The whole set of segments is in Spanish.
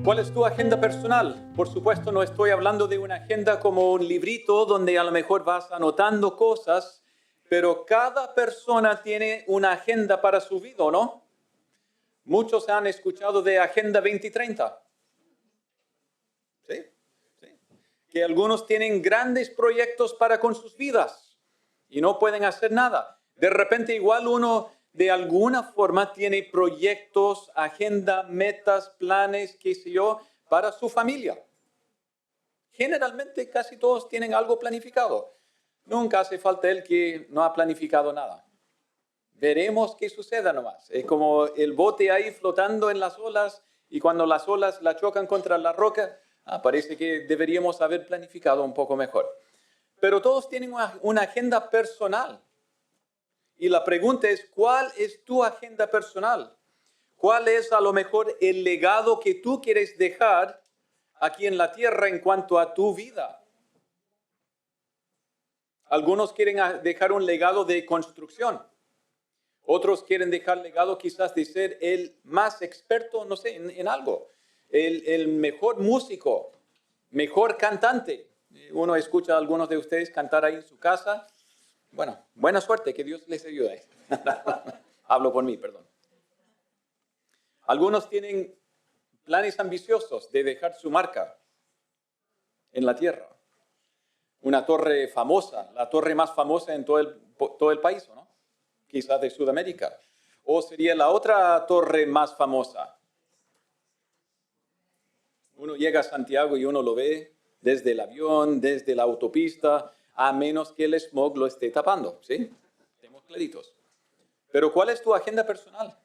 ¿Cuál es tu agenda personal? Por supuesto, no estoy hablando de una agenda como un librito donde a lo mejor vas anotando cosas, pero cada persona tiene una agenda para su vida, ¿no? Muchos han escuchado de Agenda 2030. ¿Sí? ¿Sí? Que algunos tienen grandes proyectos para con sus vidas y no pueden hacer nada. De repente igual uno de alguna forma tiene proyectos, agenda, metas, planes, qué sé yo, para su familia. Generalmente casi todos tienen algo planificado. Nunca hace falta el que no ha planificado nada. Veremos qué suceda nomás. Es como el bote ahí flotando en las olas y cuando las olas la chocan contra la roca, parece que deberíamos haber planificado un poco mejor. Pero todos tienen una agenda personal. Y la pregunta es, ¿cuál es tu agenda personal? ¿Cuál es a lo mejor el legado que tú quieres dejar aquí en la tierra en cuanto a tu vida? Algunos quieren dejar un legado de construcción. Otros quieren dejar legado quizás de ser el más experto, no sé, en algo. El mejor músico, mejor cantante. Uno escucha a algunos de ustedes cantar ahí en su casa. Bueno, buena suerte, que Dios les ayude. Hablo por mí, perdón. Algunos tienen planes ambiciosos de dejar su marca en la tierra. Una torre famosa, la torre más famosa en todo el país, ¿no? Quizás de Sudamérica. O sería la otra torre más famosa. Uno llega a Santiago y uno lo ve desde el avión, desde la autopista, a menos que el smog lo esté tapando, ¿sí? Estemos claritos. Pero ¿cuál es tu agenda personal?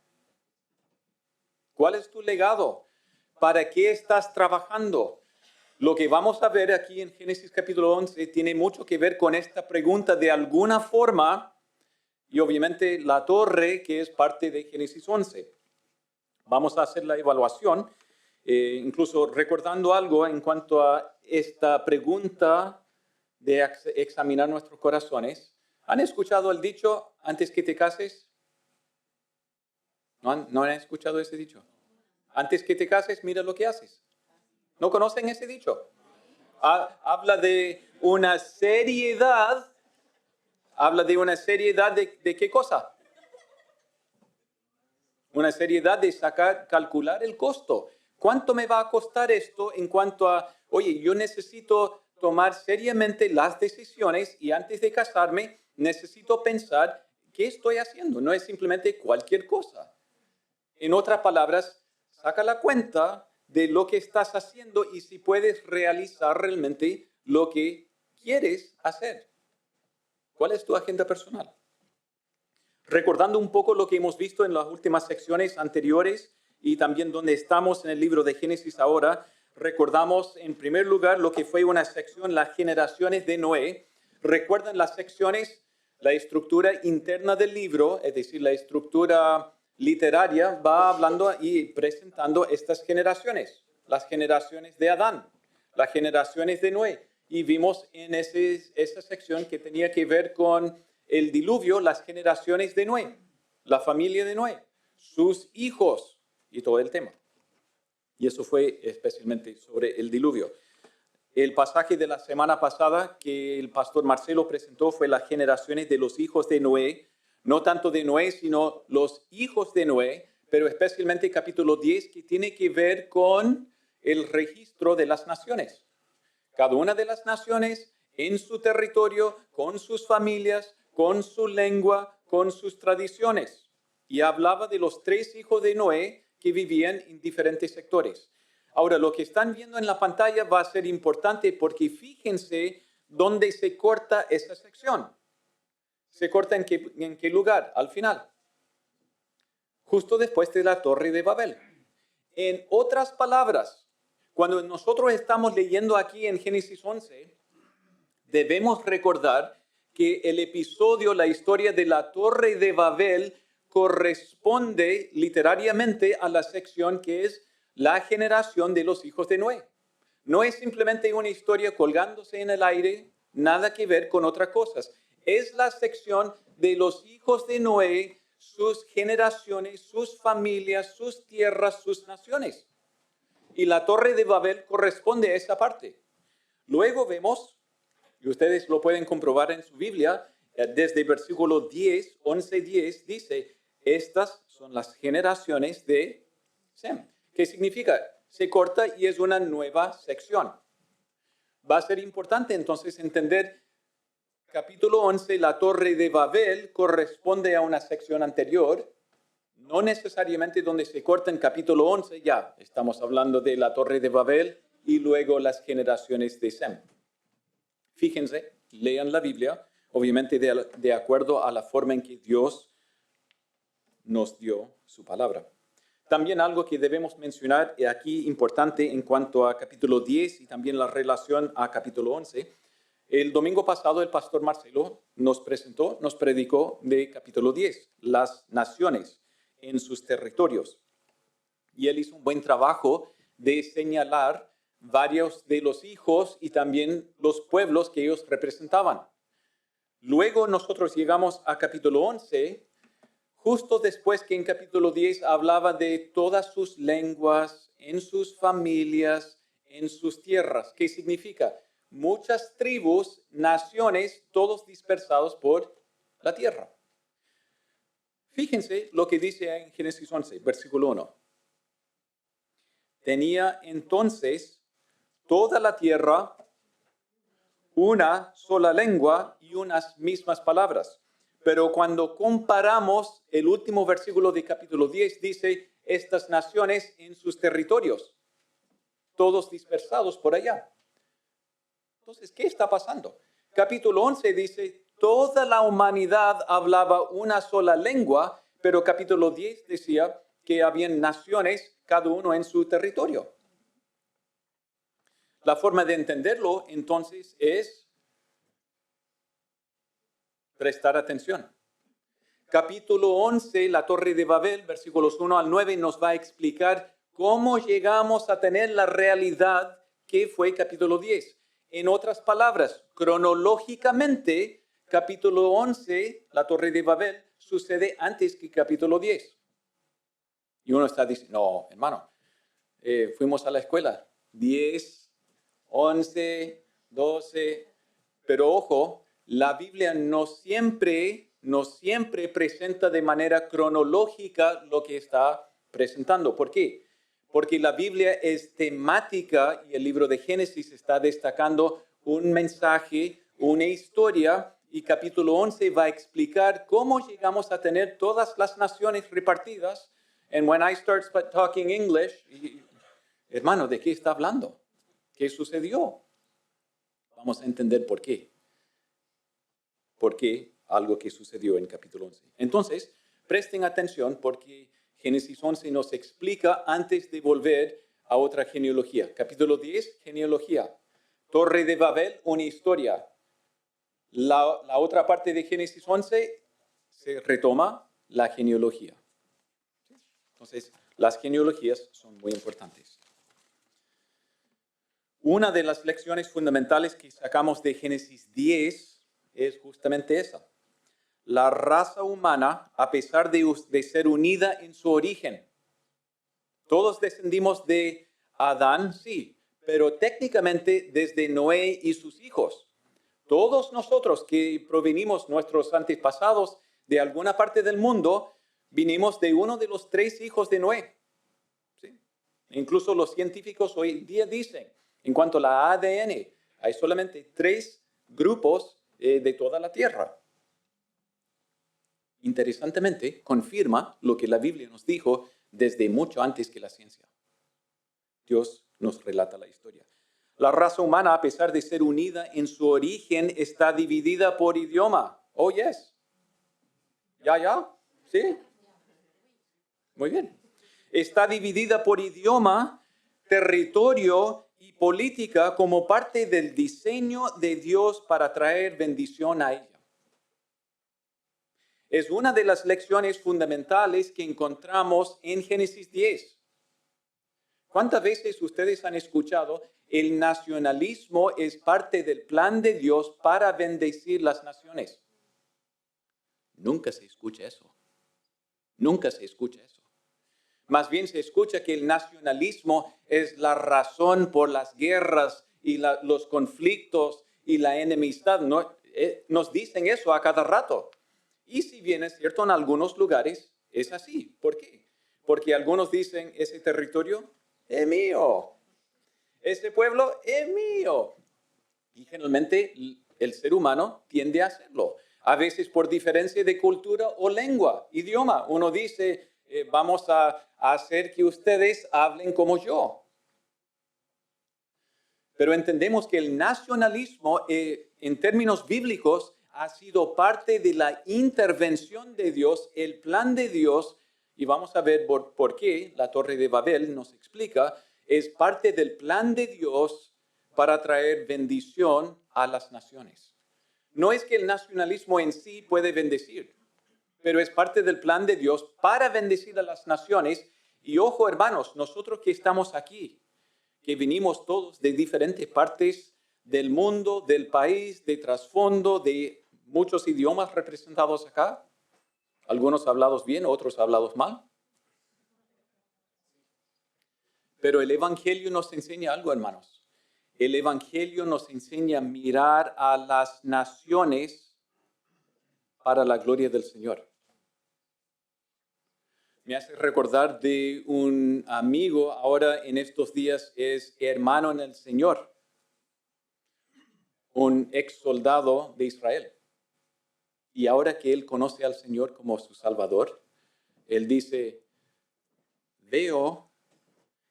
¿Cuál es tu legado? ¿Para qué estás trabajando? Lo que vamos a ver aquí en Génesis capítulo 11 tiene mucho que ver con esta pregunta de alguna forma, y obviamente la torre que es parte de Génesis 11. Vamos a hacer la evaluación, incluso recordando algo en cuanto a esta pregunta de examinar nuestros corazones. ¿Han escuchado el dicho, antes que te cases? ¿No han escuchado ese dicho? Antes que te cases, mira lo que haces. ¿No conocen ese dicho? Habla de una seriedad. ¿Habla de una seriedad de qué cosa? Una seriedad de calcular el costo. ¿Cuánto me va a costar esto en cuanto a, oye, yo necesito tomar seriamente las decisiones y antes de casarme necesito pensar qué estoy haciendo? No es simplemente cualquier cosa. En otras palabras, saca la cuenta de lo que estás haciendo y si puedes realizar realmente lo que quieres hacer. ¿Cuál es tu agenda personal? Recordando un poco lo que hemos visto en las últimas secciones anteriores y también donde estamos en el libro de Génesis ahora, recordamos en primer lugar lo que fue una sección, las generaciones de Noé. ¿Recuerdan las secciones? La estructura interna del libro, es decir, la estructura literaria, va hablando y presentando estas generaciones. Las generaciones de Adán, las generaciones de Noé. Y vimos en esa sección que tenía que ver con el diluvio, las generaciones de Noé, la familia de Noé, sus hijos y todo el tema. Y eso fue especialmente sobre el diluvio. El pasaje de la semana pasada que el pastor Marcelo presentó fue las generaciones de los hijos de Noé, no tanto de Noé, sino los hijos de Noé, pero especialmente capítulo 10, que tiene que ver con el registro de las naciones. Cada una de las naciones en su territorio, con sus familias, con su lengua, con sus tradiciones. Y hablaba de los 3 hijos de Noé que vivían en diferentes sectores. Ahora, lo que están viendo en la pantalla va a ser importante porque fíjense dónde se corta esa sección. ¿Se corta en qué lugar? Al final. Justo después de la Torre de Babel. En otras palabras, cuando nosotros estamos leyendo aquí en Génesis 11, debemos recordar que el episodio, la historia de la Torre de Babel, corresponde literariamente a la sección que es la generación de los hijos de Noé. No es simplemente una historia colgándose en el aire, nada que ver con otras cosas. Es la sección de los hijos de Noé, sus generaciones, sus familias, sus tierras, sus naciones. Y la Torre de Babel corresponde a esa parte. Luego vemos, y ustedes lo pueden comprobar en su Biblia, desde versículo 10, 11, 10, dice, estas son las generaciones de Sem. ¿Qué significa? Se corta y es una nueva sección. Va a ser importante entonces entender capítulo 11, la Torre de Babel corresponde a una sección anterior, no necesariamente donde se corta en capítulo 11, ya estamos hablando de la Torre de Babel y luego las generaciones de Sem. Fíjense, lean la Biblia, obviamente de acuerdo a la forma en que Dios nos dio su palabra. También algo que debemos mencionar aquí importante en cuanto a capítulo 10 y también la relación a capítulo 11. El domingo pasado el pastor Marcelo nos predicó de capítulo 10, las naciones en sus territorios. Y él hizo un buen trabajo de señalar varios de los hijos y también los pueblos que ellos representaban. Luego nosotros llegamos a capítulo 11, justo después que en capítulo 10 hablaba de todas sus lenguas, en sus familias, en sus tierras. ¿Qué significa? Muchas tribus, naciones, todos dispersados por la tierra. Fíjense lo que dice en Génesis 11, versículo 1. Tenía entonces toda la tierra una sola lengua y unas mismas palabras. Pero cuando comparamos el último versículo de capítulo 10, dice, estas naciones en sus territorios, todos dispersados por allá. Entonces, ¿qué está pasando? Capítulo 11 dice, toda la humanidad hablaba una sola lengua, pero capítulo 10 decía que habían naciones, cada uno en su territorio. La forma de entenderlo, entonces, es prestar atención. Capítulo 11, la Torre de Babel, versículos 1 al 9, nos va a explicar cómo llegamos a tener la realidad que fue capítulo 10. En otras palabras, cronológicamente, capítulo 11, la Torre de Babel, sucede antes que capítulo 10. Y uno está diciendo, no, hermano, fuimos a la escuela, 10, 11, 12, pero ojo, la Biblia no siempre presenta de manera cronológica lo que está presentando. ¿Por qué? Porque la Biblia es temática y el libro de Génesis está destacando un mensaje, una historia, y capítulo 11 va a explicar cómo llegamos a tener todas las naciones repartidas. And when I start talking English, hermano, ¿de qué está hablando? ¿Qué sucedió? Vamos a entender por qué. ¿Por qué? Algo que sucedió en capítulo 11. Entonces, presten atención porque Génesis 11 nos explica antes de volver a otra genealogía. Capítulo 10, genealogía. Torre de Babel, una historia. La otra parte de Génesis 11 se retoma la genealogía. Entonces, las genealogías son muy importantes. Una de las lecciones fundamentales que sacamos de Génesis 10 es justamente esa. La raza humana, a pesar de ser unida en su origen, todos descendimos de Adán, sí, pero técnicamente desde Noé y sus hijos. Todos nosotros que provenimos, nuestros antepasados, de alguna parte del mundo, vinimos de uno de los 3 hijos de Noé. ¿Sí? Incluso los científicos hoy día dicen, en cuanto a la ADN, hay solamente 3 grupos de toda la Tierra. Interesantemente, confirma lo que la Biblia nos dijo desde mucho antes que la ciencia. Dios nos relata la historia. La raza humana, a pesar de ser unida en su origen, está dividida por idioma. Oh, yes. ¿Ya? ¿Sí? Muy bien. Está dividida por idioma, territorio y política como parte del diseño de Dios para traer bendición a ella. Es una de las lecciones fundamentales que encontramos en Génesis 10. ¿Cuántas veces ustedes han escuchado el nacionalismo es parte del plan de Dios para bendecir las naciones? Nunca se escucha eso. Nunca se escucha eso. Más bien se escucha que el nacionalismo es la razón por las guerras y los conflictos y la enemistad. No, nos dicen eso a cada rato. Y si bien es cierto, en algunos lugares es así. ¿Por qué? Porque algunos dicen, ese territorio es mío. Ese pueblo es mío. Y generalmente el ser humano tiende a hacerlo. A veces por diferencia de cultura o lengua, idioma. Uno dice, vamos a hacer que ustedes hablen como yo. Pero entendemos que el nacionalismo, en términos bíblicos, ha sido parte de la intervención de Dios, el plan de Dios, y vamos a ver por qué la Torre de Babel nos explica, es parte del plan de Dios para traer bendición a las naciones. No es que el nacionalismo en sí puede bendecir, pero es parte del plan de Dios para bendecir a las naciones. Y ojo, hermanos, nosotros que estamos aquí, que venimos todos de diferentes partes del mundo, del país, de trasfondo, de muchos idiomas representados acá, algunos hablados bien, otros hablados mal. Pero el Evangelio nos enseña algo, hermanos. El Evangelio nos enseña a mirar a las naciones para la gloria del Señor. Me hace recordar de un amigo, ahora en estos días es hermano en el Señor, un ex soldado de Israel. Y ahora que él conoce al Señor como su Salvador, él dice, veo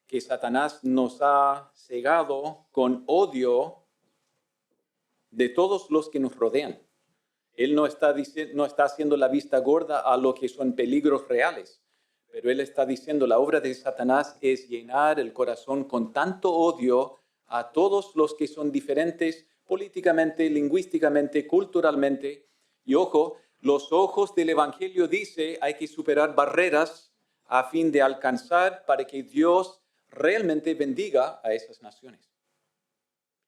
que Satanás nos ha cegado con odio de todos los que nos rodean. Él no está haciendo la vista gorda a lo que son peligros reales, pero él está diciendo la obra de Satanás es llenar el corazón con tanto odio a todos los que son diferentes políticamente, lingüísticamente, culturalmente. Y ojo, los ojos del Evangelio dice hay que superar barreras a fin de alcanzar para que Dios realmente bendiga a esas naciones.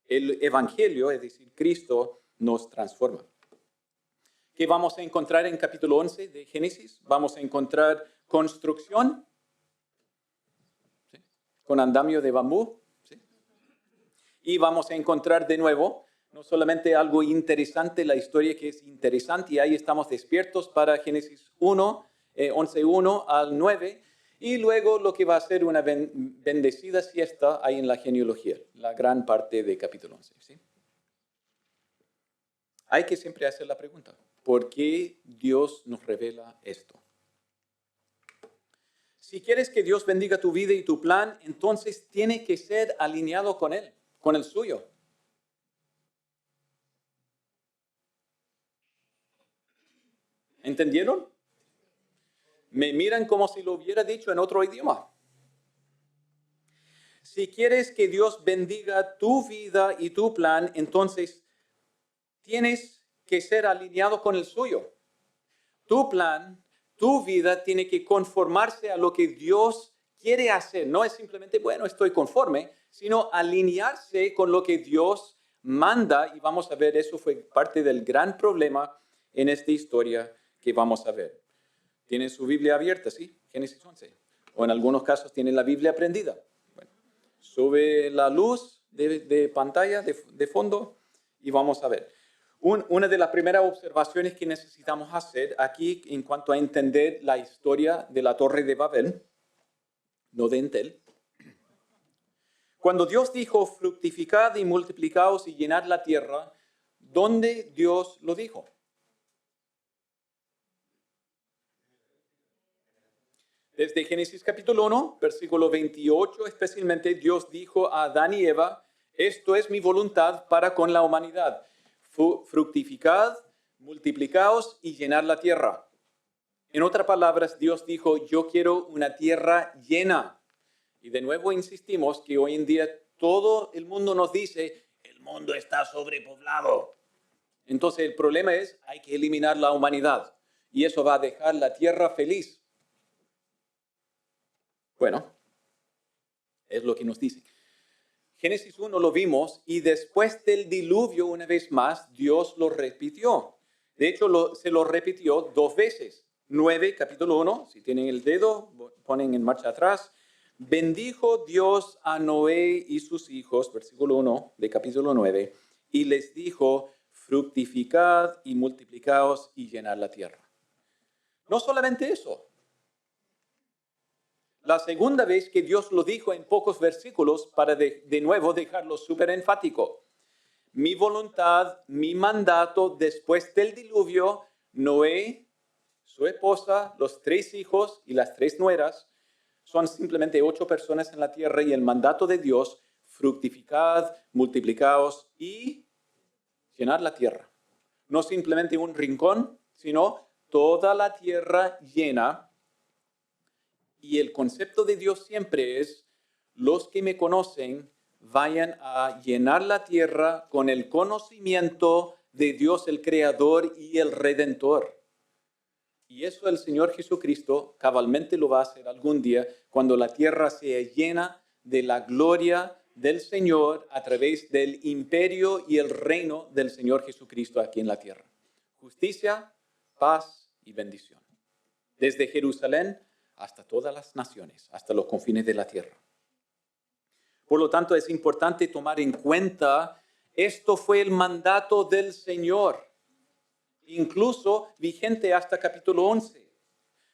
El Evangelio, es decir, Cristo, nos transforma. ¿Qué vamos a encontrar en capítulo 11 de Génesis? Vamos a encontrar construcción, ¿sí?, con andamio de bambú, ¿sí? Y vamos a encontrar de nuevo, no solamente algo interesante, la historia que es interesante, y ahí estamos despiertos para Génesis 1, 11:1 al 9, y luego lo que va a ser una bendecida siesta ahí en la genealogía, la gran parte de capítulo 11. ¿Sí? Hay que siempre hacer la pregunta, ¿por qué Dios nos revela esto? Si quieres que Dios bendiga tu vida y tu plan, entonces tiene que ser alineado con Él, con el suyo. ¿Entendieron? Me miran como si lo hubiera dicho en otro idioma. Si quieres que Dios bendiga tu vida y tu plan, entonces tienes que ser alineado con el suyo. Tu plan, tu vida tiene que conformarse a lo que Dios quiere hacer. No es simplemente, bueno, estoy conforme, sino alinearse con lo que Dios manda. Y vamos a ver, eso fue parte del gran problema en esta historia que vamos a ver. ¿Tienen su Biblia abierta? ¿Sí? Génesis 11. O en algunos casos tienen la Biblia prendida. Bueno, sube la luz de pantalla, de fondo, y vamos a ver. Una de las primeras observaciones que necesitamos hacer aquí en cuanto a entender la historia de la Torre de Babel, no de Entel. Cuando Dios dijo, fructificad y multiplicaos y llenad la tierra, ¿dónde Dios lo dijo? Desde Génesis capítulo 1, versículo 28, especialmente Dios dijo a Adán y Eva, esto es mi voluntad para con la humanidad. Fructificad, multiplicaos y llenar la tierra. En otras palabras, Dios dijo, yo quiero una tierra llena. Y de nuevo insistimos que hoy en día todo el mundo nos dice, el mundo está sobrepoblado. Entonces el problema es, hay que eliminar la humanidad. Y eso va a dejar la tierra feliz. Bueno, es lo que nos dice. Génesis 1 lo vimos y después del diluvio, una vez más, Dios lo repitió. De hecho, se lo repitió 2 veces. 9, capítulo 1, si tienen el dedo, ponen en marcha atrás. Bendijo Dios a Noé y sus hijos, versículo 1 de capítulo 9, y les dijo, fructificad y multiplicaos y llenad la tierra. No solamente eso. La segunda vez que Dios lo dijo en pocos versículos para de nuevo dejarlo súper enfático. Mi voluntad, mi mandato después del diluvio, Noé, su esposa, los 3 hijos y las 3 nueras, son simplemente 8 personas en la tierra y el mandato de Dios, fructificad, multiplicaos y llenar la tierra. No simplemente un rincón, sino toda la tierra llena. Y el concepto de Dios siempre es, los que me conocen vayan a llenar la tierra con el conocimiento de Dios el Creador y el Redentor. Y eso el Señor Jesucristo cabalmente lo va a hacer algún día cuando la tierra sea llena de la gloria del Señor a través del imperio y el reino del Señor Jesucristo aquí en la tierra. Justicia, paz y bendición. Desde Jerusalén hasta todas las naciones, hasta los confines de la tierra. Por lo tanto, es importante tomar en cuenta, esto fue el mandato del Señor, incluso vigente hasta capítulo 11,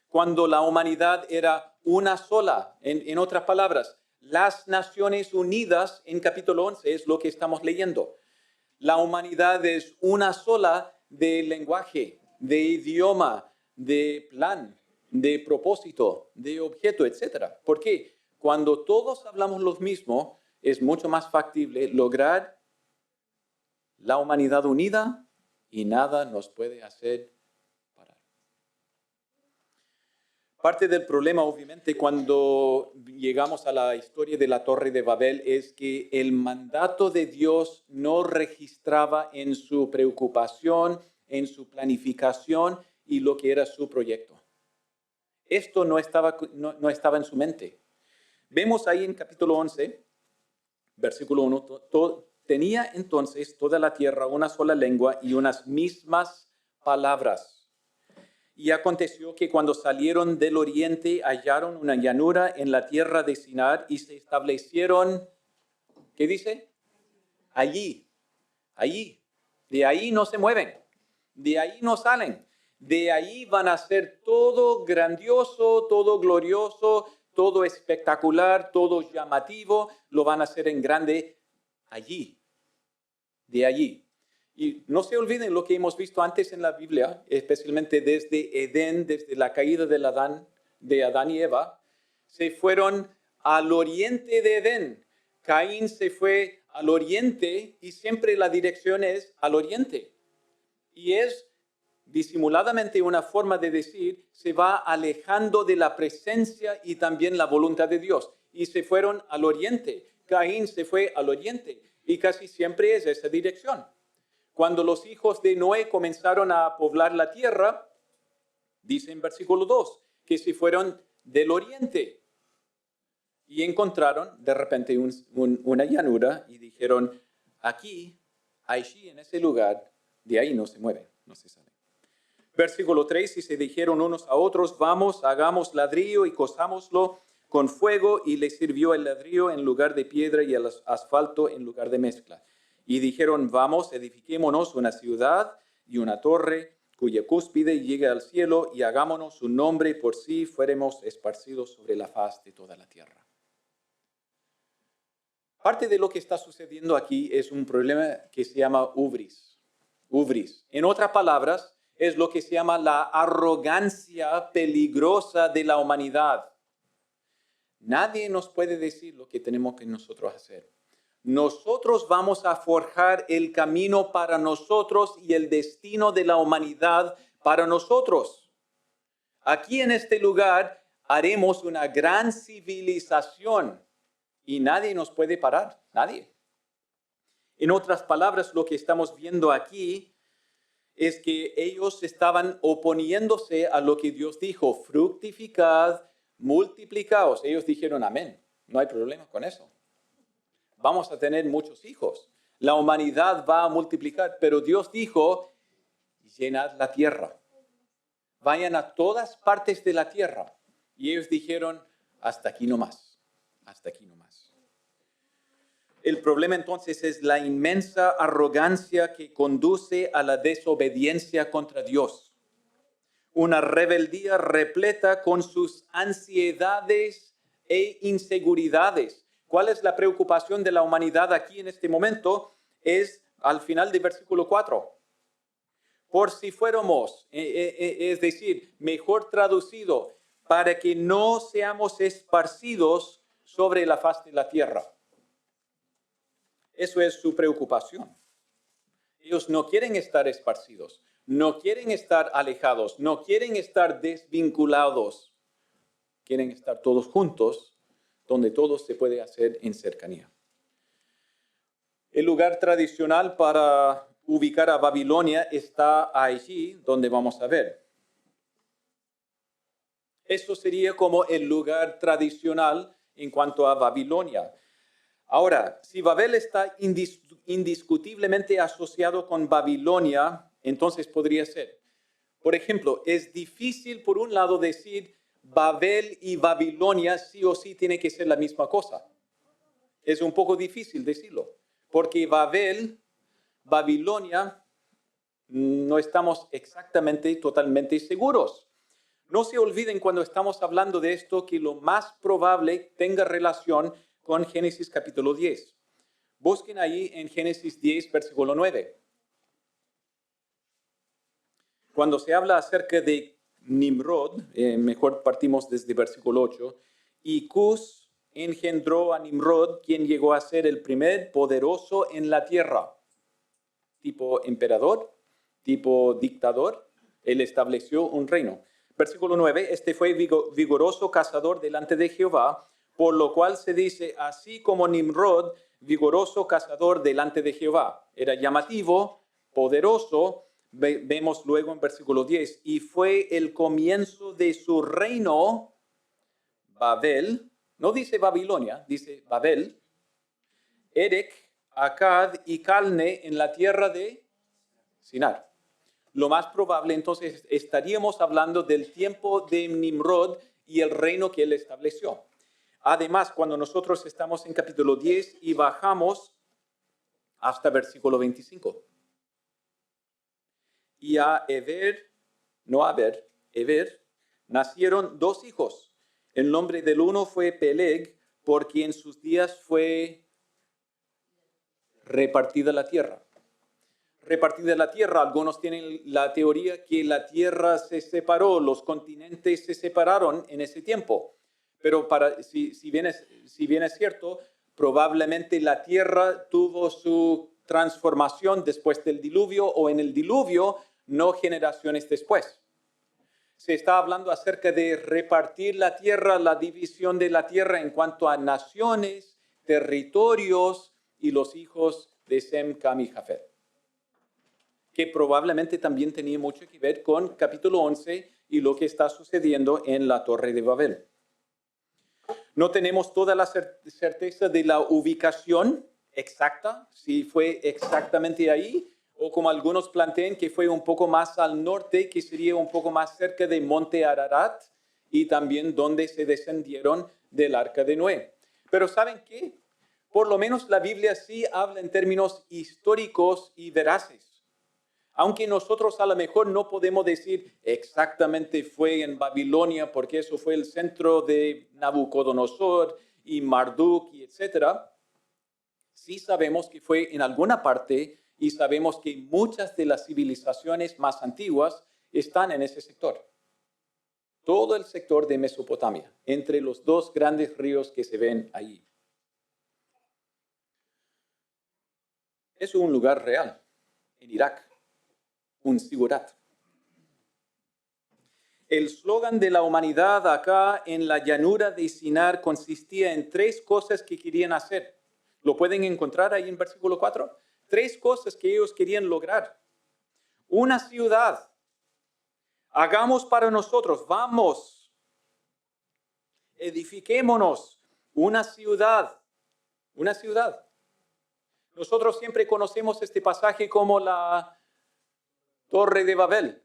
cuando la humanidad era una sola. En otras palabras, las Naciones Unidas en capítulo 11 es lo que estamos leyendo. La humanidad es una sola de lenguaje, de idioma, de plan, de propósito, de objeto, etc. ¿Por qué? Cuando todos hablamos lo mismo, es mucho más factible lograr la humanidad unida y nada nos puede hacer parar. Parte del problema, obviamente, cuando llegamos a la historia de la Torre de Babel es que el mandato de Dios no registraba en su preocupación, en su planificación y lo que era su proyecto. Esto no estaba en su mente. Vemos ahí en capítulo 11, versículo 1, tenía entonces toda la tierra una sola lengua y unas mismas palabras. Y aconteció que cuando salieron del oriente hallaron una llanura en la tierra de Sinar y se establecieron, ¿qué dice? Allí. De ahí no se mueven, de ahí no salen. De ahí van a ser todo grandioso, todo glorioso, todo espectacular, todo llamativo. Lo van a hacer en grande allí, de allí. Y no se olviden lo que hemos visto antes en la Biblia, especialmente desde Edén, desde la caída de Adán y Eva. Se fueron al oriente de Edén. Caín se fue al oriente y siempre la dirección es al oriente. Y es disimuladamente una forma de decir, se va alejando de la presencia y también la voluntad de Dios. Y se fueron al oriente. Caín se fue al oriente. Y casi siempre es esa dirección. Cuando los hijos de Noé comenzaron a poblar la tierra, dice en versículo 2, que se fueron del oriente. Y encontraron de repente una llanura y dijeron, aquí, allí, en ese lugar, de ahí no se mueven, no se salen. Versículo 3, y se dijeron unos a otros, vamos, hagamos ladrillo y cosámoslo con fuego, y les sirvió el ladrillo en lugar de piedra y el asfalto en lugar de mezcla. Y dijeron, vamos, edifiquémonos una ciudad y una torre cuya cúspide llegue al cielo, y hagámonos un nombre por si fuéramos esparcidos sobre la faz de toda la tierra. Parte de lo que está sucediendo aquí es un problema que se llama ubris. Ubris. En otras palabras, es lo que se llama la arrogancia peligrosa de la humanidad. Nadie nos puede decir lo que tenemos que nosotros hacer. Nosotros vamos a forjar el camino para nosotros y el destino de la humanidad para nosotros. Aquí en este lugar haremos una gran civilización y nadie nos puede parar, nadie. En otras palabras, lo que estamos viendo aquí es que ellos estaban oponiéndose a lo que Dios dijo, fructificad, multiplicaos. Ellos dijeron amén, no hay problema con eso. Vamos a tener muchos hijos, la humanidad va a multiplicar, pero Dios dijo, llenad la tierra. vayan a todas partes de la tierra. Y ellos dijeron, hasta aquí nomás, hasta aquí nomás. El problema entonces es la inmensa arrogancia que conduce a la desobediencia contra Dios. Una rebeldía repleta con sus ansiedades e inseguridades. ¿Cuál es la preocupación de la humanidad aquí en este momento? Es al final del versículo 4. Por si fuéramos, es decir, mejor traducido, para que no seamos esparcidos sobre la faz de la tierra. Eso es su preocupación. Ellos no quieren estar esparcidos, no quieren estar alejados, no quieren estar desvinculados. Quieren estar todos juntos, donde todo se puede hacer en cercanía. El lugar tradicional para ubicar a Babilonia está allí donde vamos a ver. Eso sería como el lugar tradicional en cuanto a Babilonia. Ahora, si Babel está indiscutiblemente asociado con Babilonia, entonces podría ser. Por ejemplo, es difícil por un lado decir Babel y Babilonia sí o sí tiene que ser la misma cosa. Es un poco difícil decirlo, porque Babel, Babilonia, no estamos exactamente, totalmente seguros. No se olviden cuando estamos hablando de esto que lo más probable tenga relación con Génesis capítulo 10. Busquen ahí en Génesis 10, versículo 9. Cuando se habla acerca de Nimrod, mejor partimos desde versículo 8, y Cus engendró a Nimrod, quien llegó a ser el primer poderoso en la tierra, tipo emperador, tipo dictador. Él estableció un reino. Versículo 9, este fue vigoroso cazador delante de Jehová, por lo cual se dice, así como Nimrod, vigoroso cazador delante de Jehová. Era llamativo, poderoso. Vemos luego en versículo 10, y fue el comienzo de su reino, Babel, no dice Babilonia, dice Babel, Erech, Akkad y Calne en la tierra de Sinar. Lo más probable entonces estaríamos hablando del tiempo de Nimrod y el reino que él estableció. Además, cuando nosotros estamos en capítulo 10 y bajamos hasta versículo 25. Y a Eber, nacieron dos hijos. El nombre del uno fue Peleg, porque en sus días fue repartida la tierra. Repartida la tierra, algunos tienen la teoría que la tierra se separó, los continentes se separaron en ese tiempo. Pero si bien es cierto, probablemente la tierra tuvo su transformación después del diluvio o en el diluvio, no generaciones después. Se está hablando acerca de repartir la tierra, la división de la tierra en cuanto a naciones, territorios y los hijos de Sem, Cam y Jafet, que probablemente también tenía mucho que ver con capítulo 11 y lo que está sucediendo en la Torre de Babel. No tenemos toda la certeza de la ubicación exacta, si fue exactamente ahí, o como algunos plantean que fue un poco más al norte, que sería un poco más cerca de Monte Ararat, y también donde se descendieron del Arca de Noé. Pero ¿saben qué? Por lo menos la Biblia sí habla en términos históricos y veraces. Aunque nosotros a lo mejor no podemos decir exactamente fue en Babilonia, porque eso fue el centro de Nabucodonosor y Marduk, y etc. Sí sabemos que fue en alguna parte y sabemos que muchas de las civilizaciones más antiguas están en ese sector. Todo el sector de Mesopotamia, entre los dos grandes ríos que se ven allí. Es un lugar real, en Irak. Un sigurat. El eslogan de la humanidad acá en la llanura de Sinar consistía en tres cosas que querían hacer. ¿Lo pueden encontrar ahí en versículo 4? Tres cosas que ellos querían lograr. Una ciudad. Hagamos para nosotros, vamos. Edifiquémonos. Una ciudad. Una ciudad. Nosotros siempre conocemos este pasaje como la Torre de Babel.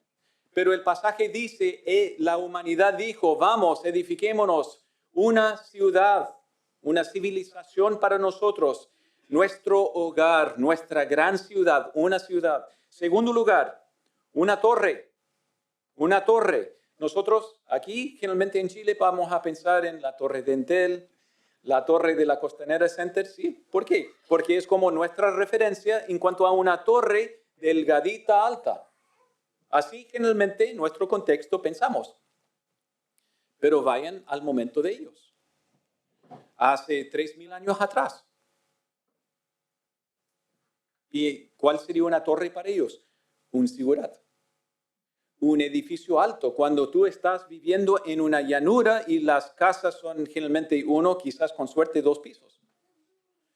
Pero el pasaje dice, la humanidad dijo, vamos, edifiquémonos una ciudad, una civilización para nosotros, nuestro hogar, nuestra gran ciudad, una ciudad. Segundo lugar, una torre, una torre. Nosotros aquí, generalmente en Chile, vamos a pensar en la Torre de Entel, la Torre de la Costanera Center, ¿sí? ¿Por qué? Porque es como nuestra referencia en cuanto a una torre delgadita alta. Así generalmente en nuestro contexto pensamos. Pero vayan al momento de ellos. Hace 3,000 años atrás. ¿Y cuál sería una torre para ellos? Un zigurat. Un edificio alto. Cuando tú estás viviendo en una llanura y las casas son generalmente uno, quizás con suerte 2 pisos.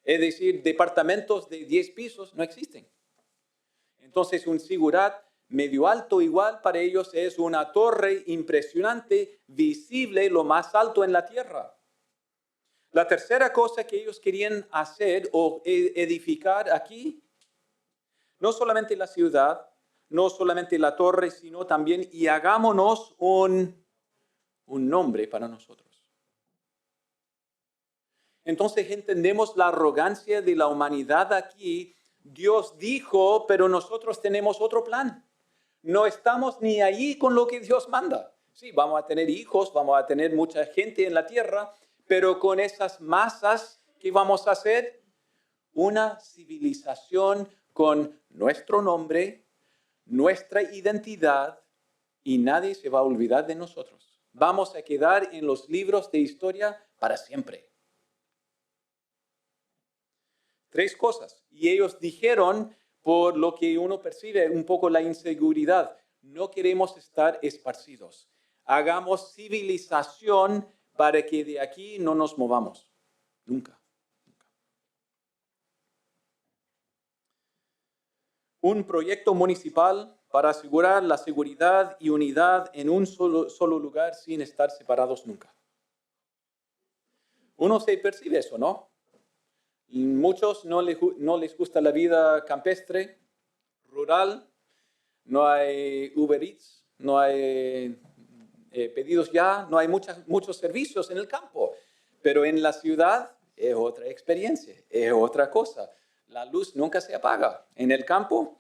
Es decir, departamentos de 10 pisos no existen. Entonces un zigurat medio alto igual para ellos es una torre impresionante, visible, lo más alto en la tierra. La tercera cosa que ellos querían hacer o edificar aquí, no solamente la ciudad, no solamente la torre, sino también, y hagámonos un nombre para nosotros. Entonces entendemos la arrogancia de la humanidad aquí. Dios dijo, pero nosotros tenemos otro plan. No estamos ni ahí con lo que Dios manda. Sí, vamos a tener hijos, vamos a tener mucha gente en la tierra, pero con esas masas, ¿qué vamos a hacer? Una civilización con nuestro nombre, nuestra identidad, y nadie se va a olvidar de nosotros. Vamos a quedar en los libros de historia para siempre. 3 cosas. Y ellos dijeron, por lo que uno percibe un poco la inseguridad, no queremos estar esparcidos. Hagamos civilización para que de aquí no nos movamos. Nunca. Un proyecto municipal para asegurar la seguridad y unidad en un solo lugar sin estar separados nunca. Uno se percibe eso, ¿no? Muchos no les gusta la vida campestre, rural, no hay Uber Eats, no hay pedidos ya, no hay muchos servicios en el campo, pero en la ciudad es otra experiencia, es otra cosa. La luz nunca se apaga. En el campo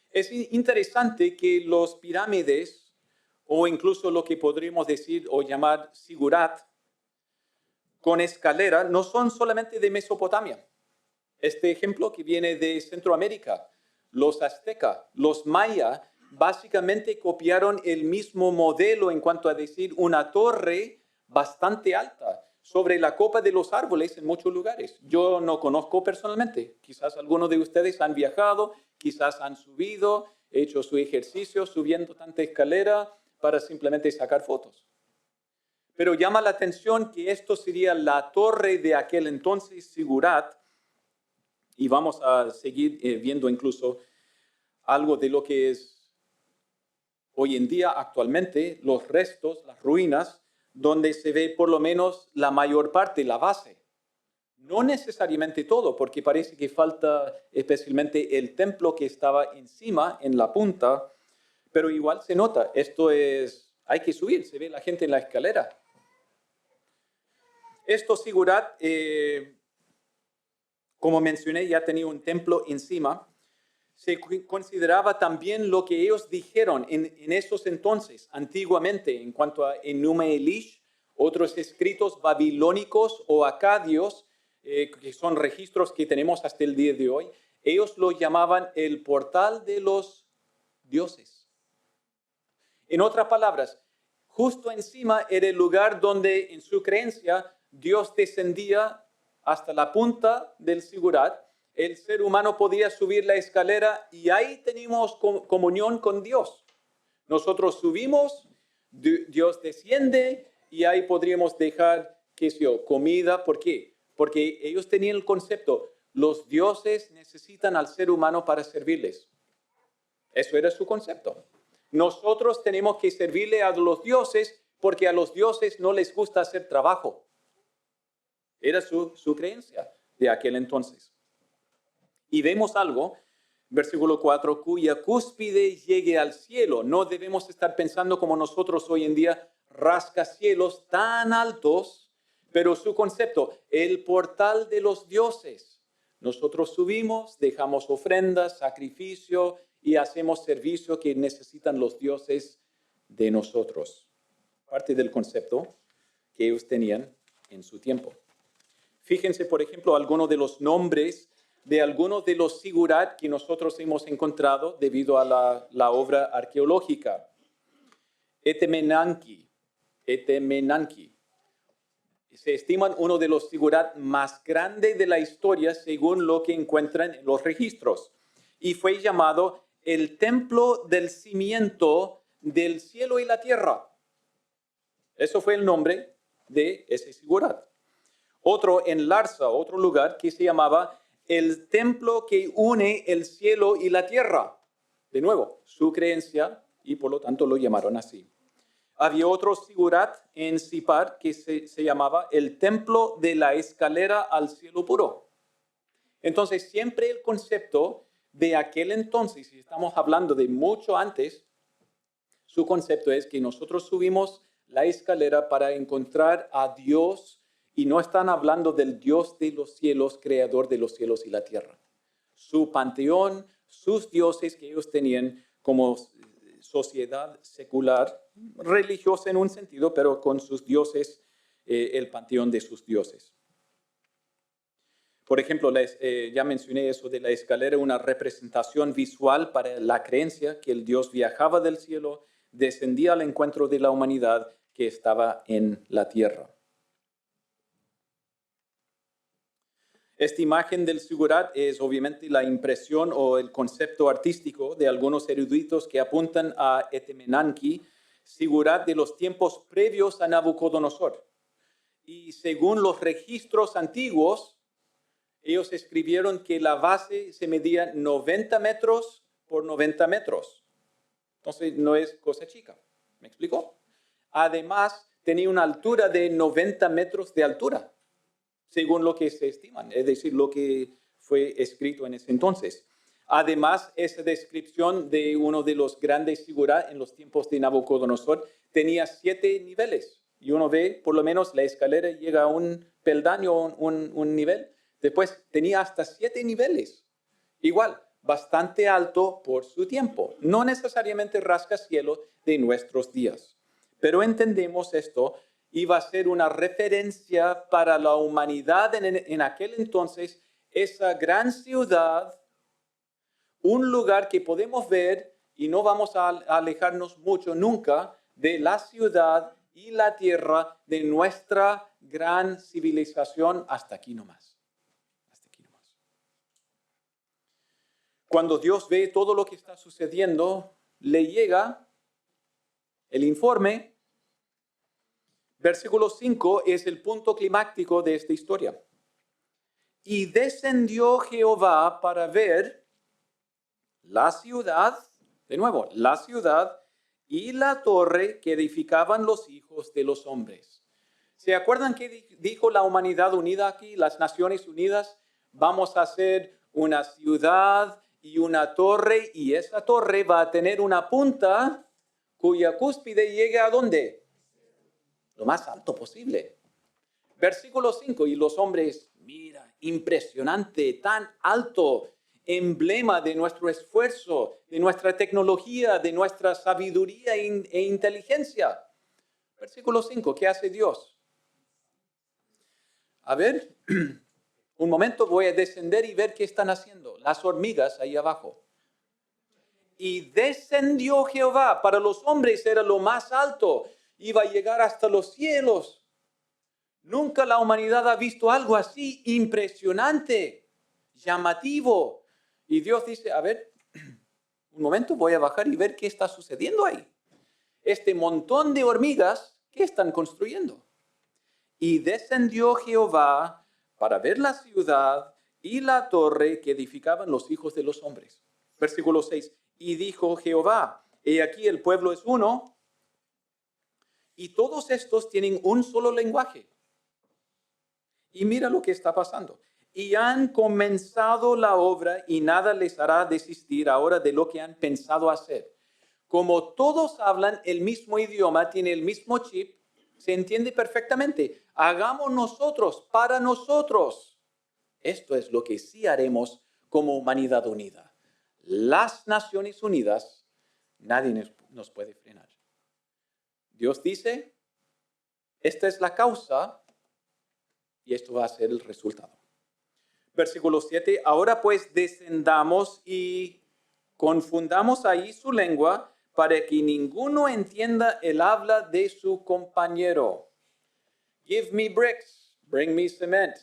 es interesante que los pirámides, o incluso lo que podríamos decir o llamar zigurat, con escalera, no son solamente de Mesopotamia. Este ejemplo que viene de Centroamérica, los aztecas, los mayas, básicamente copiaron el mismo modelo en cuanto a decir una torre bastante alta sobre la copa de los árboles en muchos lugares. Yo no conozco personalmente, quizás algunos de ustedes han viajado, quizás han subido, hecho su ejercicio subiendo tanta escalera para simplemente sacar fotos. Pero llama la atención que esto sería la torre de aquel entonces, zigurat, y vamos a seguir viendo incluso algo de lo que es hoy en día actualmente los restos, las ruinas, donde se ve por lo menos la mayor parte, la base. No necesariamente todo, porque parece que falta especialmente el templo que estaba encima, en la punta, pero igual se nota, hay que subir, se ve la gente en la escalera. Esto zigurat, como mencioné, ya tenía un templo encima. Se consideraba también lo que ellos dijeron en esos entonces, antiguamente, en cuanto a Enuma Elish, otros escritos babilónicos o acadios, que son registros que tenemos hasta el día de hoy. Ellos lo llamaban el portal de los dioses. En otras palabras, justo encima era el lugar donde, en su creencia, Dios descendía hasta la punta del zigurat. El ser humano podía subir la escalera y ahí teníamos comunión con Dios. Nosotros subimos, Dios desciende y ahí podríamos dejar, qué sé yo, comida. ¿Por qué? Porque ellos tenían el concepto, los dioses necesitan al ser humano para servirles. Eso era su concepto. Nosotros tenemos que servirle a los dioses porque a los dioses no les gusta hacer trabajo. Era su creencia de aquel entonces. Y vemos algo, Versículo 4, cuya cúspide llegue al cielo. No debemos estar pensando como nosotros hoy en día, rascacielos tan altos, pero su concepto, el portal de los dioses. Nosotros subimos, dejamos ofrendas, sacrificio y hacemos servicio que necesitan los dioses de nosotros. Parte del concepto que ellos tenían en su tiempo. Fíjense, por ejemplo, algunos de los nombres de algunos de los sigurat que nosotros hemos encontrado debido a la obra arqueológica. Etemenanki. Se estiman uno de los sigurat más grandes de la historia según lo que encuentran en los registros. Y fue llamado el templo del cimiento del cielo y la tierra. Eso fue el nombre de ese sigurat. Otro en Larsa, otro lugar que se llamaba el templo que une el cielo y la tierra. De nuevo, su creencia y por lo tanto lo llamaron así. Había otro sigurat en Sipar que se llamaba el templo de la escalera al cielo puro. Entonces, siempre el concepto de aquel entonces, y estamos hablando de mucho antes, su concepto es que nosotros subimos la escalera para encontrar a Dios. Y no están hablando del Dios de los cielos, creador de los cielos y la tierra. Su panteón, sus dioses que ellos tenían como sociedad secular, religiosa en un sentido, pero con sus dioses, el panteón de sus dioses. Por ejemplo, ya mencioné eso de la escalera, una representación visual para la creencia que el Dios viajaba del cielo, descendía al encuentro de la humanidad que estaba en la tierra. Esta imagen del sigurat es obviamente la impresión o el concepto artístico de algunos eruditos que apuntan a Etemenanki, sigurat de los tiempos previos a Nabucodonosor. Y según los registros antiguos, ellos escribieron que la base se medía 90 metros por 90 metros. Entonces no es cosa chica. ¿Me explicó? Además, tenía una altura de 90 metros de altura, según lo que se estiman, es decir, lo que fue escrito en ese entonces. Además, esa descripción de uno de los grandes sigurat en los tiempos de Nabucodonosor tenía 7 niveles. Y uno ve, por lo menos, la escalera llega a un peldaño, un nivel. Después tenía hasta 7 niveles. Igual, bastante alto por su tiempo. No necesariamente rascacielos de nuestros días. Pero entendemos esto. Iba a ser una referencia para la humanidad en aquel entonces, esa gran ciudad, un lugar que podemos ver y no vamos a alejarnos mucho nunca de la ciudad y la tierra de nuestra gran civilización hasta aquí nomás. Hasta aquí nomás. Cuando Dios ve todo lo que está sucediendo, le llega el informe. Versículo 5 es el punto climático de esta historia. Y descendió Jehová para ver la ciudad, de nuevo, la ciudad y la torre que edificaban los hijos de los hombres. ¿Se acuerdan que dijo la humanidad unida aquí, las Naciones Unidas? Vamos a hacer una ciudad y una torre, y esa torre va a tener una punta cuya cúspide llegue ¿a dónde? Lo más alto posible. Versículo 5, y los hombres, mira, impresionante, tan alto, emblema de nuestro esfuerzo, de nuestra tecnología, de nuestra sabiduría e inteligencia. Versículo 5, ¿qué hace Dios? A ver, un momento, voy a descender y ver qué están haciendo las hormigas ahí abajo. Y descendió Jehová, para los hombres era lo más alto, iba a llegar hasta los cielos. Nunca la humanidad ha visto algo así impresionante, llamativo. Y Dios dice, a ver, un momento, voy a bajar y ver qué está sucediendo ahí. Este montón de hormigas, ¿qué están construyendo? Y descendió Jehová para ver la ciudad y la torre que edificaban los hijos de los hombres. Versículo 6. Y dijo Jehová, he aquí el pueblo es uno, y todos estos tienen un solo lenguaje. Y mira lo que está pasando. y han comenzado la obra y nada les hará desistir ahora de lo que han pensado hacer. Como todos hablan el mismo idioma, tienen el mismo chip, se entiende perfectamente. Hagamos nosotros, para nosotros. Esto es lo que sí haremos como humanidad unida. Las Naciones Unidas, nadie nos puede frenar. Dios dice, esta es la causa y esto va a ser el resultado. Versículo 7, ahora pues descendamos y confundamos ahí su lengua para que ninguno entienda el habla de su compañero. Give me bricks, bring me cement.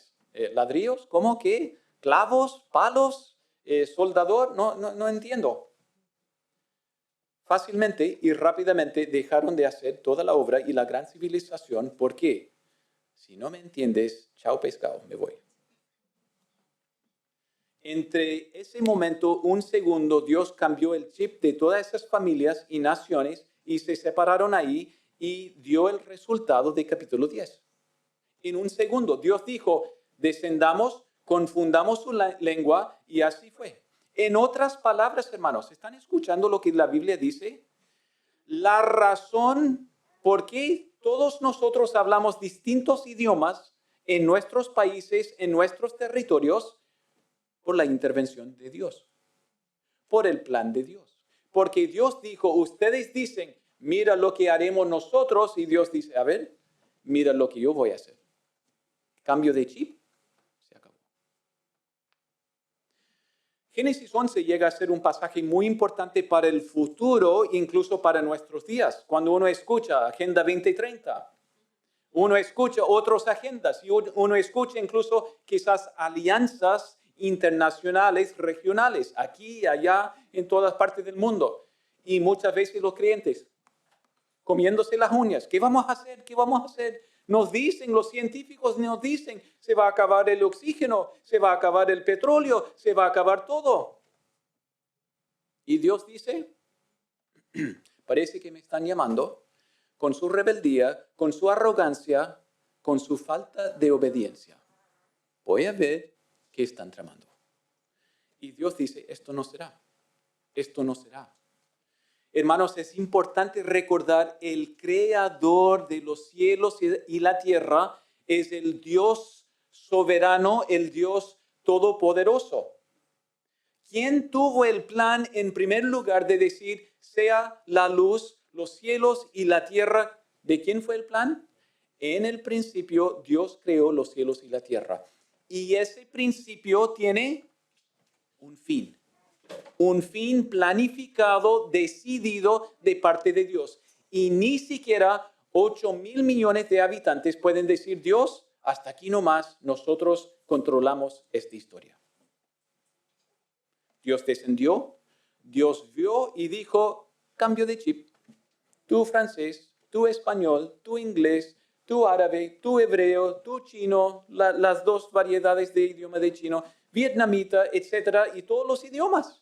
¿Ladrillos? ¿Cómo que? ¿Clavos? ¿Palos? ¿Soldador? No entiendo. Fácilmente y rápidamente dejaron de hacer toda la obra y la gran civilización. ¿Por qué? Si no me entiendes, chao pescado, me voy. Entre ese momento, un segundo, Dios cambió el chip de todas esas familias y naciones y se separaron ahí y dio el resultado de capítulo 10. En un segundo, Dios dijo, descendamos, confundamos su lengua y así fue. En otras palabras, hermanos, ¿están escuchando lo que la Biblia dice? La razón por qué todos nosotros hablamos distintos idiomas en nuestros países, en nuestros territorios, por la intervención de Dios, por el plan de Dios. Porque Dios dijo, ustedes dicen, mira lo que haremos nosotros, y Dios dice, a ver, mira lo que yo voy a hacer. Cambio de chip, se acabó. Génesis 11 llega a ser un pasaje muy importante para el futuro, incluso para nuestros días. Cuando uno escucha Agenda 2030, uno escucha otras agendas y uno escucha incluso quizás alianzas internacionales, regionales, aquí y allá, en todas partes del mundo. Y muchas veces los creyentes comiéndose las uñas. ¿Qué vamos a hacer? ¿Qué vamos a hacer? Nos dicen, los científicos nos dicen, se va a acabar el oxígeno, se va a acabar el petróleo, se va a acabar todo. Y Dios dice, parece que me están llamando con su rebeldía, con su arrogancia, con su falta de obediencia. Voy a ver qué están tramando. Y Dios dice, esto no será. Esto no será. Hermanos, es importante recordar el creador de los cielos y la tierra es el Dios soberano, el Dios todopoderoso. ¿Quién tuvo el plan en primer lugar de decir, sea la luz, los cielos y la tierra? ¿De quién fue el plan? En el principio Dios creó los cielos y la tierra. Y ese principio tiene un fin planificado, decidido de parte de Dios. Y ni siquiera 8,000 millones de habitantes pueden decir, Dios, hasta aquí nomás, nosotros controlamos esta historia. Dios descendió, Dios vio y dijo, cambio de chip. Tú francés, tú español, tú inglés, tú árabe, tú hebreo, tú chino, las dos variedades de idioma de chino, vietnamita, etcétera, y todos los idiomas.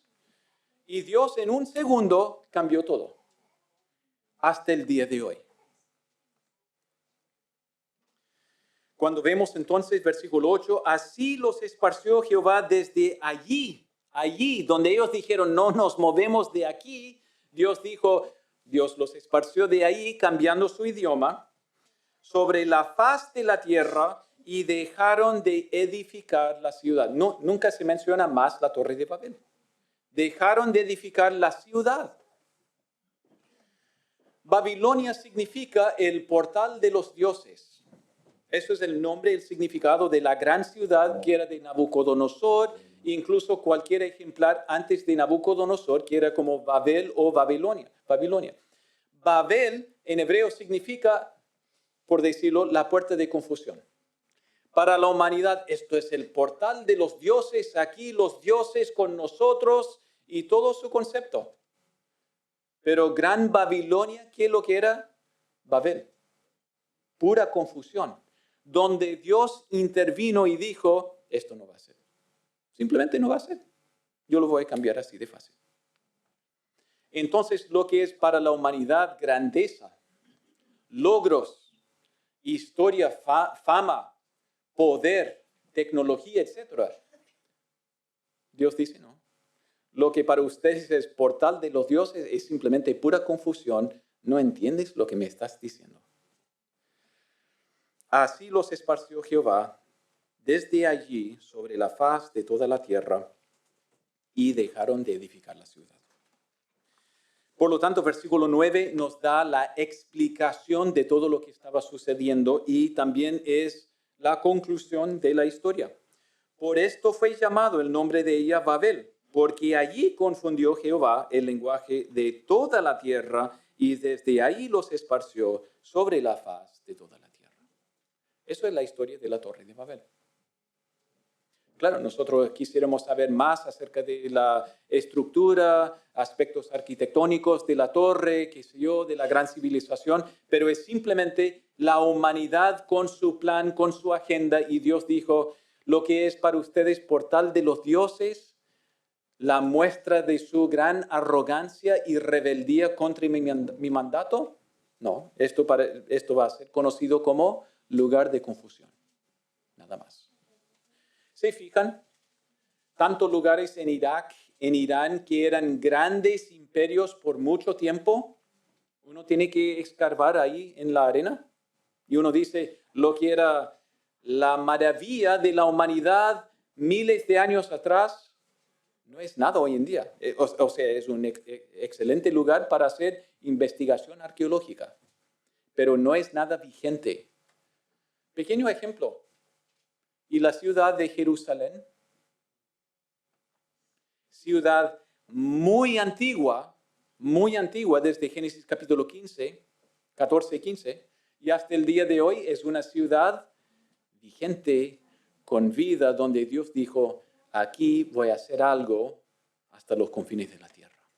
Y Dios en un segundo cambió todo, hasta el día de hoy. Cuando vemos entonces versículo 8, así los esparció Jehová desde allí donde ellos dijeron, no nos movemos de aquí, Dios dijo, Dios los esparció de ahí, cambiando su idioma, sobre la faz de la tierra y dejaron de edificar la ciudad. No, nunca se menciona más la Torre de Babel. Dejaron de edificar la ciudad. Babilonia significa el portal de los dioses. Eso es el nombre, el significado de la gran ciudad que era de Nabucodonosor, incluso cualquier ejemplar antes de Nabucodonosor, que era como Babel o Babilonia. Babel en hebreo significa, por decirlo, la puerta de confusión. Para la humanidad, esto es el portal de los dioses, aquí los dioses con nosotros y todo su concepto. Pero Gran Babilonia, ¿qué es lo que era? Babel. Pura confusión. Donde Dios intervino y dijo, esto no va a ser. Simplemente no va a ser. Yo lo voy a cambiar así de fácil. Entonces, lo que es para la humanidad grandeza, logros, historia, fama, poder, tecnología, etc. Dios dice, no. Lo que para ustedes es portal de los dioses es simplemente pura confusión. No entiendes lo que me estás diciendo. Así los esparció Jehová desde allí sobre la faz de toda la tierra y dejaron de edificar la ciudad. Por lo tanto, versículo 9 nos da la explicación de todo lo que estaba sucediendo y también es la conclusión de la historia. Por esto fue llamado el nombre de ella Babel, porque allí confundió Jehová el lenguaje de toda la tierra y desde ahí los esparció sobre la faz de toda la tierra. Eso es la historia de la Torre de Babel. Claro, nosotros quisiéramos saber más acerca de la estructura, aspectos arquitectónicos de la torre, qué sé yo, de la gran civilización, pero es simplemente la humanidad con su plan, con su agenda, y Dios dijo, lo que es para ustedes portal de los dioses, la muestra de su gran arrogancia y rebeldía contra mi mandato, no, esto va a ser conocido como lugar de confusión, nada más. ¿Se fijan? Tantos lugares en Irak, en Irán, que eran grandes imperios por mucho tiempo. Uno tiene que escarbar ahí en la arena. Y uno dice, lo que era la maravilla de la humanidad miles de años atrás, no es nada hoy en día. O sea, es un excelente lugar para hacer investigación arqueológica. Pero no es nada vigente. Pequeño ejemplo. Y la ciudad de Jerusalén, ciudad muy antigua desde Génesis capítulo 14 y 15, y hasta el día de hoy es una ciudad vigente, con vida, donde Dios dijo, aquí voy a hacer algo hasta los confines de la tierra.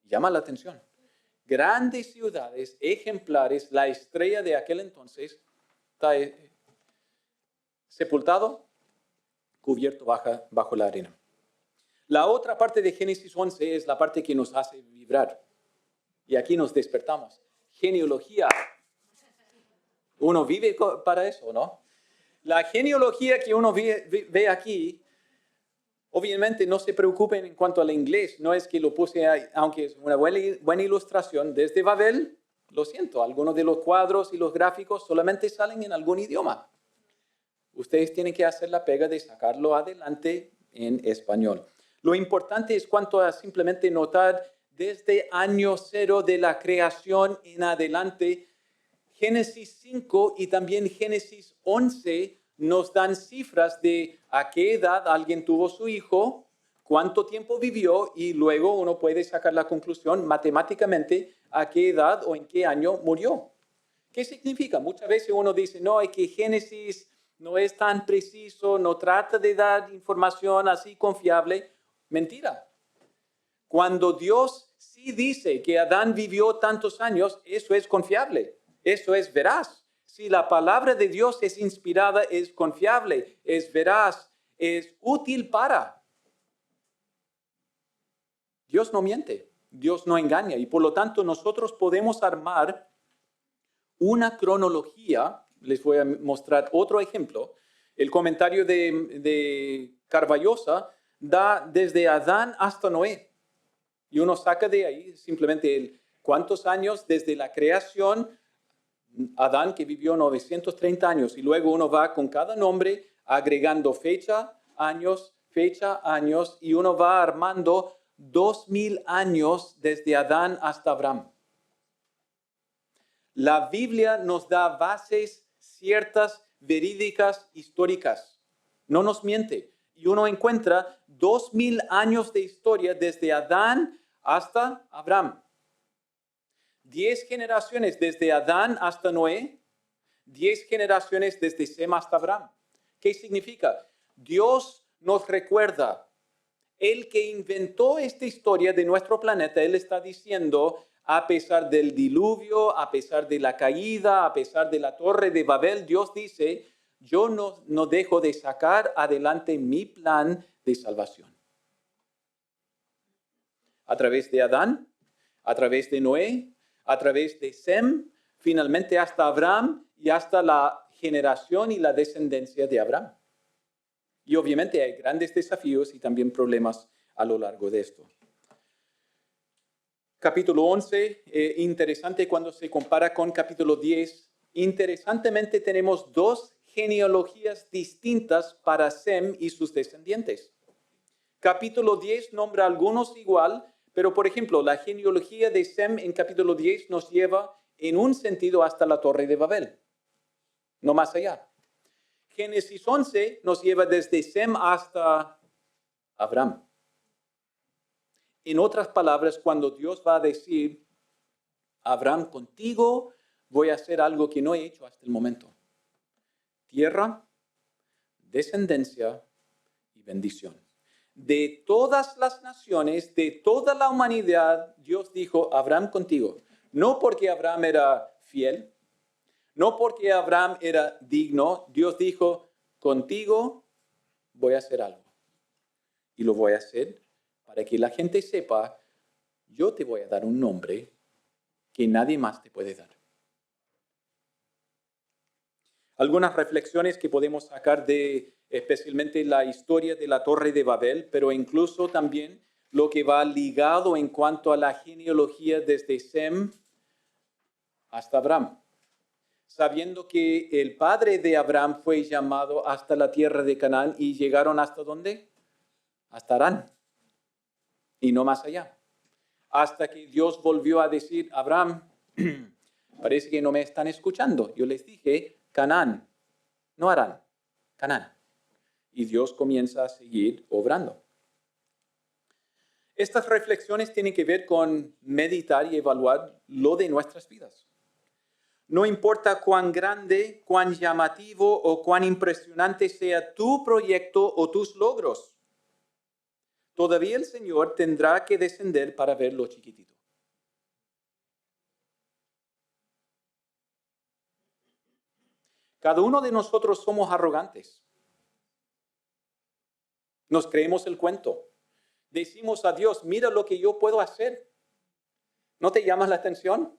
Llama la atención. Grandes ciudades, ejemplares, la estrella de aquel entonces está sepultado, cubierto bajo la arena. La otra parte de Génesis 11 es la parte que nos hace vibrar. Y aquí nos despertamos. Genealogía. Uno vive para eso, ¿no? La genealogía que uno ve aquí, obviamente no se preocupen en cuanto al inglés. No es que lo puse ahí, aunque es una buena ilustración. Desde Babel, lo siento, algunos de los cuadros y los gráficos solamente salen en algún idioma. Ustedes tienen que hacer la pega de sacarlo adelante en español. Lo importante es cuanto a simplemente notar desde año cero de la creación en adelante, Génesis 5 y también Génesis 11 nos dan cifras de a qué edad alguien tuvo su hijo, cuánto tiempo vivió y luego uno puede sacar la conclusión matemáticamente a qué edad o en qué año murió. ¿Qué significa? Muchas veces uno dice, no, es que Génesis no es tan preciso, no trata de dar información así confiable. Mentira. Cuando Dios sí dice que Adán vivió tantos años, eso es confiable, eso es veraz. Si la palabra de Dios es inspirada, es confiable, es veraz, es útil para. Dios no miente, Dios no engaña y por lo tanto nosotros podemos armar una cronología. Les voy a mostrar otro ejemplo. El comentario de Carballosa da desde Adán hasta Noé. Y uno saca de ahí simplemente cuántos años desde la creación, Adán que vivió 930 años. Y luego uno va con cada nombre agregando fecha, años, y uno va armando 2000 años desde Adán hasta Abraham. La Biblia nos da bases ciertas, verídicas, históricas. No nos miente. Y uno encuentra 2000 años de historia desde Adán hasta Abraham. 10 generaciones desde Adán hasta Noé. 10 generaciones desde Sem hasta Abraham. ¿Qué significa? Dios nos recuerda. El que inventó esta historia de nuestro planeta, Él está diciendo, a pesar del diluvio, a pesar de la caída, a pesar de la torre de Babel, Dios dice, yo no dejo de sacar adelante mi plan de salvación. A través de Adán, a través de Noé, a través de Sem, finalmente hasta Abraham y hasta la generación y la descendencia de Abraham. Y obviamente hay grandes desafíos y también problemas a lo largo de esto. Capítulo 11, interesante cuando se compara con capítulo 10. Interesantemente tenemos dos genealogías distintas para Sem y sus descendientes. Capítulo 10 nombra algunos igual, pero por ejemplo, la genealogía de Sem en capítulo 10 nos lleva en un sentido hasta la Torre de Babel, no más allá. Génesis 11 nos lleva desde Sem hasta Abraham. En otras palabras, cuando Dios va a decir, Abraham, contigo voy a hacer algo que no he hecho hasta el momento. Tierra, descendencia y bendición. De todas las naciones, de toda la humanidad, Dios dijo, Abraham contigo. No porque Abraham era fiel, no porque Abraham era digno. Dios dijo, contigo voy a hacer algo. Y lo voy a hacer para que la gente sepa, yo te voy a dar un nombre que nadie más te puede dar. Algunas reflexiones que podemos sacar de especialmente la historia de la Torre de Babel, pero incluso también lo que va ligado en cuanto a la genealogía desde Sem hasta Abraham. Sabiendo que el padre de Abraham fue llamado hasta la tierra de Canaán y llegaron ¿hasta dónde? Hasta Harán y no más allá. Hasta que Dios volvió a decir, Abraham, parece que no me están escuchando. Yo les dije, Canaán, no Harán, Canaán. Y Dios comienza a seguir obrando. Estas reflexiones tienen que ver con meditar y evaluar lo de nuestras vidas. No importa cuán grande, cuán llamativo o cuán impresionante sea tu proyecto o tus logros, todavía el Señor tendrá que descender para ver lo chiquitito. Cada uno de nosotros somos arrogantes. Nos creemos el cuento. Decimos a Dios, mira lo que yo puedo hacer. ¿No te llama la atención?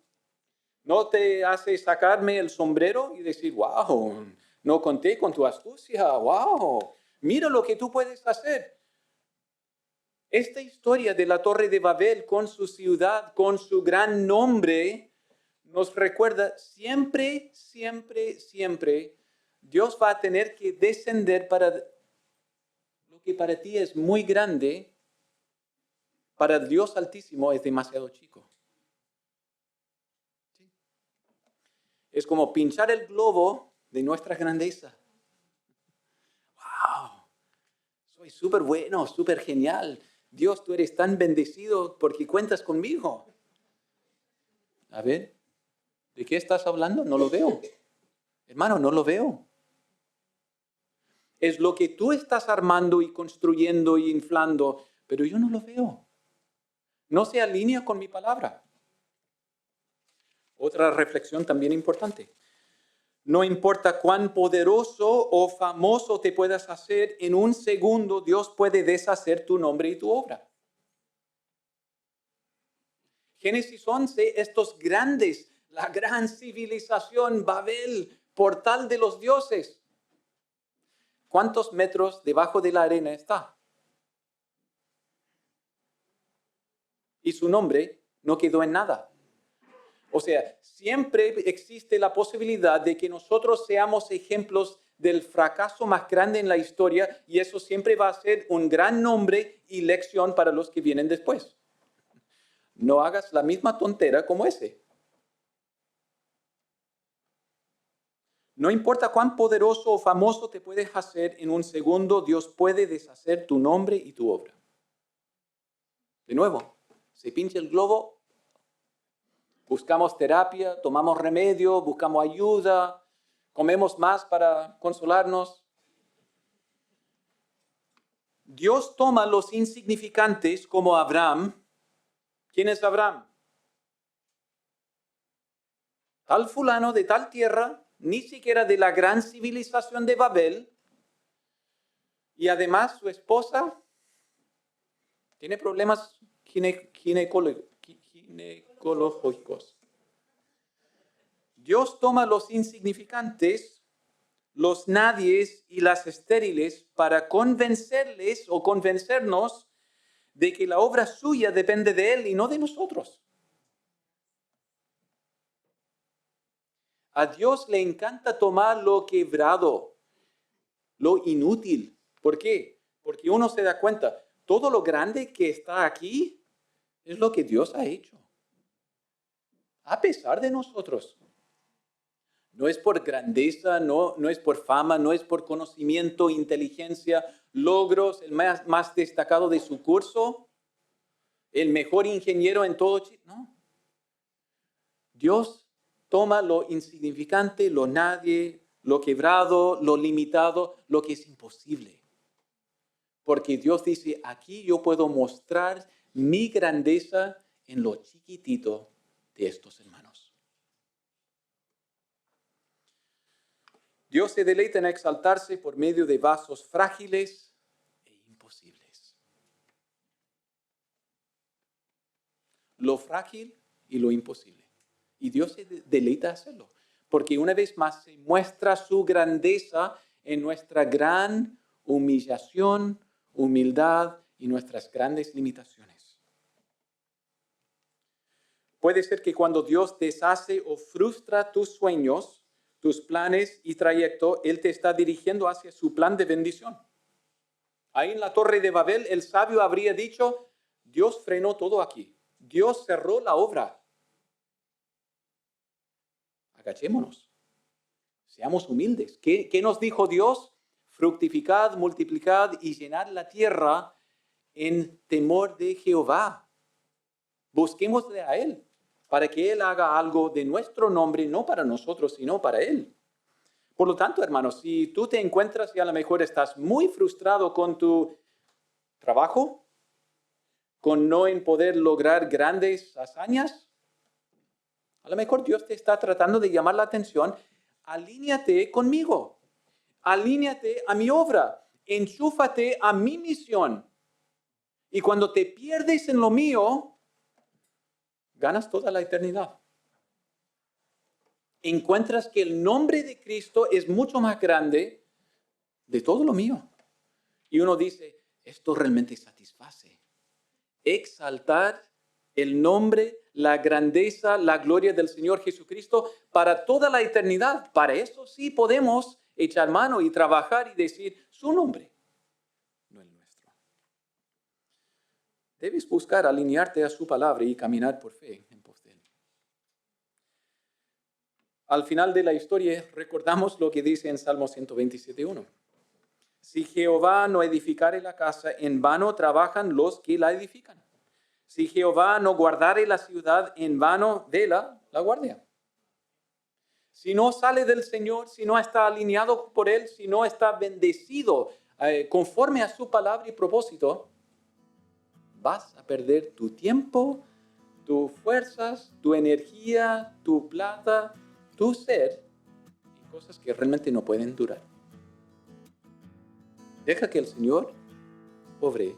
¿No te hace sacarme el sombrero y decir, wow, no conté con tu astucia, wow, mira lo que tú puedes hacer? Esta historia de la Torre de Babel con su ciudad, con su gran nombre, nos recuerda siempre, siempre, siempre, Dios va a tener que descender para lo que para ti es muy grande, para Dios Altísimo es demasiado chico. ¿Sí? Es como pinchar el globo de nuestra grandeza. ¡Wow! Soy súper bueno, súper genial. Dios, tú eres tan bendecido porque cuentas conmigo. A ver, ¿de qué estás hablando? No lo veo. Hermano, no lo veo. Es lo que tú estás armando y construyendo y inflando, pero yo no lo veo. No se alinea con mi palabra. Otra reflexión también importante. No importa cuán poderoso o famoso te puedas hacer, en un segundo Dios puede deshacer tu nombre y tu obra. Génesis 11, estos grandes, la gran civilización, Babel, portal de los dioses. ¿Cuántos metros debajo de la arena está? Y su nombre no quedó en nada. O sea, siempre existe la posibilidad de que nosotros seamos ejemplos del fracaso más grande en la historia y eso siempre va a ser un gran nombre y lección para los que vienen después. No hagas la misma tontera como ese. No importa cuán poderoso o famoso te puedes hacer, en un segundo Dios puede deshacer tu nombre y tu obra. De nuevo, se pincha el globo. Buscamos terapia, tomamos remedio, buscamos ayuda, comemos más para consolarnos. Dios toma los insignificantes como Abraham. ¿Quién es Abraham? Tal fulano de tal tierra, ni siquiera de la gran civilización de Babel. Y además su esposa tiene problemas ginecológicos. Dios toma los insignificantes los nadies y las estériles para convencerles o convencernos de que la obra suya depende de Él y no de nosotros. A Dios le encanta tomar lo quebrado, lo inútil. ¿Por qué? Porque uno se da cuenta, todo lo grande que está aquí es lo que Dios ha hecho. A pesar de nosotros. No es por grandeza, no es por fama, no es por conocimiento, inteligencia, logros, el más destacado de su curso, el mejor ingeniero en todo Chile. No. Dios toma lo insignificante, lo nadie, lo quebrado, lo limitado, lo que es imposible. Porque Dios dice, aquí yo puedo mostrar mi grandeza en lo chiquitito de estos hermanos. Dios se deleita en exaltarse por medio de vasos frágiles e imposibles. Lo frágil y lo imposible. Y Dios se deleita hacerlo. Porque una vez más se muestra su grandeza en nuestra gran humillación, humildad y nuestras grandes limitaciones. Puede ser que cuando Dios deshace o frustra tus sueños, tus planes y trayecto, Él te está dirigiendo hacia su plan de bendición. Ahí en la Torre de Babel, el sabio habría dicho, Dios frenó todo aquí. Dios cerró la obra. Agachémonos. Seamos humildes. ¿Qué nos dijo Dios? Fructificad, multiplicad y llenad la tierra en temor de Jehová. Busquémosle a Él, para que Él haga algo de nuestro nombre, no para nosotros, sino para Él. Por lo tanto, hermanos, si tú te encuentras y a lo mejor estás muy frustrado con tu trabajo, con no en poder lograr grandes hazañas, a lo mejor Dios te está tratando de llamar la atención. Alíñate conmigo, alíñate a mi obra, enchúfate a mi misión. Y cuando te pierdes en lo mío, ganas toda la eternidad. Encuentras que el nombre de Cristo es mucho más grande de todo lo mío. Y uno dice, esto realmente satisface. Exaltar el nombre, la grandeza, la gloria del Señor Jesucristo para toda la eternidad. Para eso sí podemos echar mano y trabajar y decir su nombre, no el nuestro. Debes buscar alinearte a su palabra y caminar por fe en pos de Él. Al final de la historia recordamos lo que dice en Salmo 127:1. Si Jehová no edificare la casa, en vano trabajan los que la edifican. Si Jehová no guardare la ciudad, en vano vela la guardia. Si no sale del Señor, si no está alineado por Él, si no está bendecido conforme a su palabra y propósito, vas a perder tu tiempo, tus fuerzas, tu energía, tu plata, tu ser, y cosas que realmente no pueden durar. Deja que el Señor obre